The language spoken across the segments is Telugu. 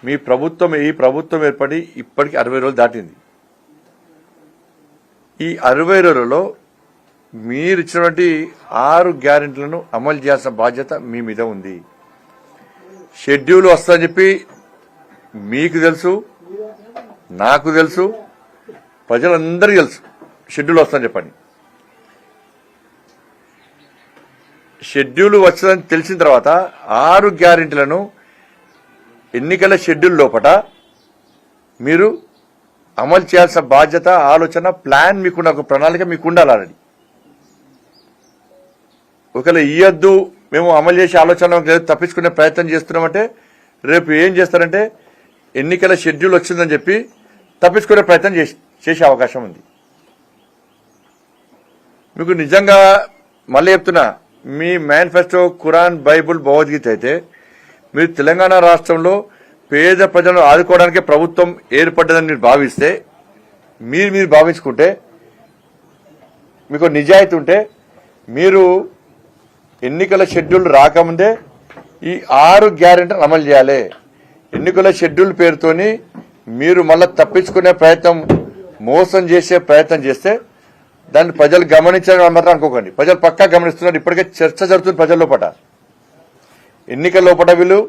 మీ ప్రభుత్వం ఈ ప్రభుత్వం ఏర్పడి ఇప్పటికి 60 రోజులు దాటింది. ఈ 60 రోజులలో మీరు ఇచ్చినటువంటి 6 గ్యారెంటీలను అమలు చేయాల్సిన బాధ్యత మీ మీద ఉంది. షెడ్యూల్ వస్తుందని చెప్పి మీకు తెలుసు, నాకు తెలుసు, ప్రజలందరికీ తెలుసు షెడ్యూల్ వస్తుందని చెప్పండి. షెడ్యూల్ వస్తుందని తెలిసిన తర్వాత 6 గ్యారెంటీలను ఎన్నికల షెడ్యూల్ లోపల మీరు అమలు చేయాల్సిన బాధ్యత, ఆలోచన, ప్లాన్ మీకున్న ఒక ప్రణాళిక మీకు ఉండాలి. ఆల్రెడీ ఒకవేళ ఇయ్యొద్దు మేము అమలు చేసే ఆలోచన తప్పించుకునే ప్రయత్నం చేస్తున్నామంటే రేపు ఏం చేస్తారంటే ఎన్నికల షెడ్యూల్ వచ్చిందని చెప్పి తప్పించుకునే ప్రయత్నం చేసే అవకాశం ఉంది. మీకు నిజంగా మళ్ళీ చెప్తున్నా, మీ మేనిఫెస్టో ఖురాన్, బైబుల్, భగవద్గీత అయితే మీరు తెలంగాణ రాష్ట్రంలో పేద ప్రజలను ఆదుకోవడానికే ప్రభుత్వం ఏర్పడ్డదని మీరు భావిస్తే, మీరు భావించుకుంటే, మీకు నిజాయితీ ఉంటే మీరు ఎన్నికల షెడ్యూల్ రాకముందే ఈ 6 గ్యారెంటీలు అమలు చేయాలి. ఎన్నికల షెడ్యూల్ పేరుతోని మీరు మళ్ళీ తప్పించుకునే ప్రయత్నం, మోసం చేసే ప్రయత్నం చేస్తే దాన్ని ప్రజలు గమనించాలని మాత్రం అనుకోకండి. ప్రజలు పక్కా గమనిస్తున్నారు. ఇప్పటికే చర్చ జరుగుతుంది ప్రజల లోపల. ఎన్నికల లోపల వీళ్ళు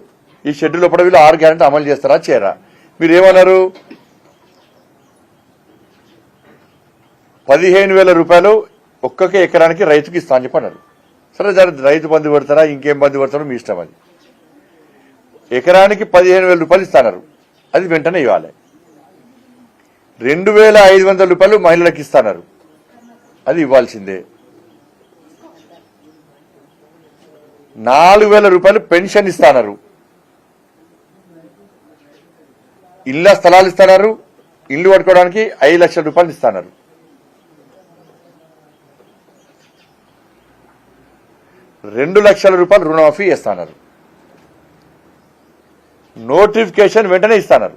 ఈ షెడ్యూల్ లోపల వీళ్ళు 6 గ్యారెంటీ అమలు చేస్తారా చేయరా? మీరు ఏమన్నారు? 15,000 రూపాయలు ఒక్కొక్క ఎకరానికి రైతుకి ఇస్తా అని చెప్పి అన్నారు. సరే రైతు బంధు పెడతారా, ఇంకేం బంధు పెడతారో మీ ఇష్టం. అది ఎకరానికి 15,000 రూపాయలు ఇస్తున్నారు. అది వెంటనే ఇవ్వాలి. 2,500 రూపాయలు మహిళలకు ఇస్తున్నారు. అది ఇవ్వాల్సిందే. 4,000 రూపాయలు పెన్షన్ ఇస్తున్నారు. ఇళ్ల స్థలాలు ఇస్తున్నారు. ఇల్లు కట్టుకోవడానికి 5 లక్షల రూపాయలు ఇస్తున్నారు. 2 లక్షల రూపాయలు రుణమాఫీ ఇస్తున్నారు. నోటిఫికేషన్ వెంటనే ఇస్తున్నారు.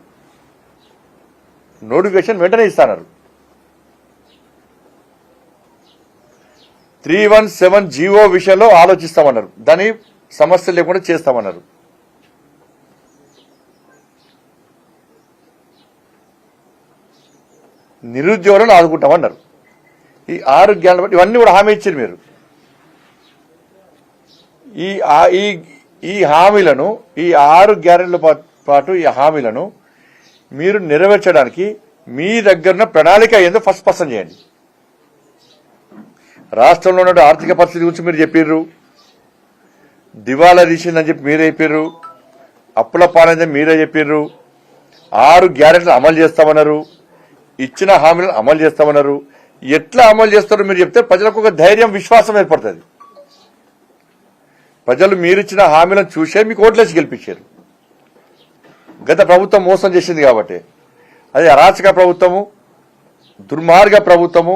317 జీవో విషయంలో ఆలోచిస్తామన్నారు. దాని సమస్య లేకుండా చేస్తామన్నారు. నిరుద్యోగులను ఆదుకుంటామన్నారు. ఈ 6 గ్యారెంటీలు బట్టి ఇవన్నీ కూడా హామీ ఇచ్చారు మీరు. ఈ హామీలను, ఈ 6 గ్యారెంటీల పాటు ఈ హామీలను మీరు నెరవేర్చడానికి మీ దగ్గర ప్రణాళిక ఏందో ఫస్ట్ స్పష్టం చేయండి. రాష్ట్రంలో ఉన్న ఆర్థిక పరిస్థితి గురించి మీరు చెప్పిర్రు. దివాలా తీసిందని చెప్పి మీరే చెప్పిర్రు. అప్పుల పాలైందని మీరే చెప్పిర్రు. 6 గ్యారెంటీలు అమలు చేస్తామన్నారు. ఇచ్చిన హామీలను అమలు చేస్తామన్నారు. ఎట్లా అమలు చేస్తారో మీరు చెప్తే ప్రజలకు ఒక ధైర్యం, విశ్వాసం ఏర్పడుతుంది. ప్రజలు మీరిచ్చిన హామీలను చూసే మీకు ఓట్లేసి గెలిపించారు. గత ప్రభుత్వం మోసం చేసింది కాబట్టి. అది అరాచక ప్రభుత్వము, దుర్మార్గ ప్రభుత్వము,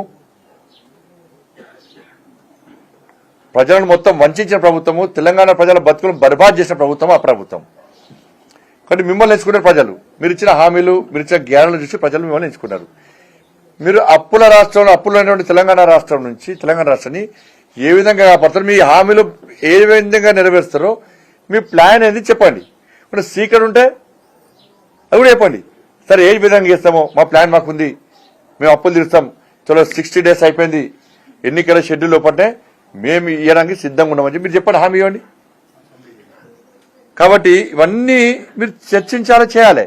ప్రజలను మొత్తం వంచిన ప్రభుత్వము, తెలంగాణ ప్రజల బతుకులను బర్బాద్ చేసిన ప్రభుత్వం ఆ ప్రభుత్వం. కాబట్టి మిమ్మల్ని ఎంచుకున్నారు ప్రజలు. మీరు ఇచ్చిన హామీలు, మీరు ఇచ్చిన జ్ఞానాలు చూసి ప్రజలు మిమ్మల్ని ఎంచుకున్నారు. మీరు అప్పుల రాష్ట్రంలో, అప్పులైనటువంటి తెలంగాణ రాష్ట్రం నుంచి తెలంగాణ రాష్ట్రాన్ని ఏ విధంగా కాపాడుతారో, మీ హామీలు ఏ విధంగా నెరవేరుస్తారో మీ ప్లాన్ ఏంది చెప్పండి. ఇప్పుడు సీక్రెట్ ఉంటే అది కూడా చెప్పండి. సరే ఏ విధంగా చేస్తామో మా ప్లాన్ మాకుంది, మేము అప్పులు తీరుస్తాం. చలో 60 డేస్ అయిపోయింది, ఎన్నికల షెడ్యూల్ లోపలనే మేము ఇవ్వడానికి సిద్ధంగా ఉన్నామని మీరు చెప్పండి, హామీ ఇవ్వండి. కాబట్టి ఇవన్నీ మీరు చర్చించాలి, చేయాలి.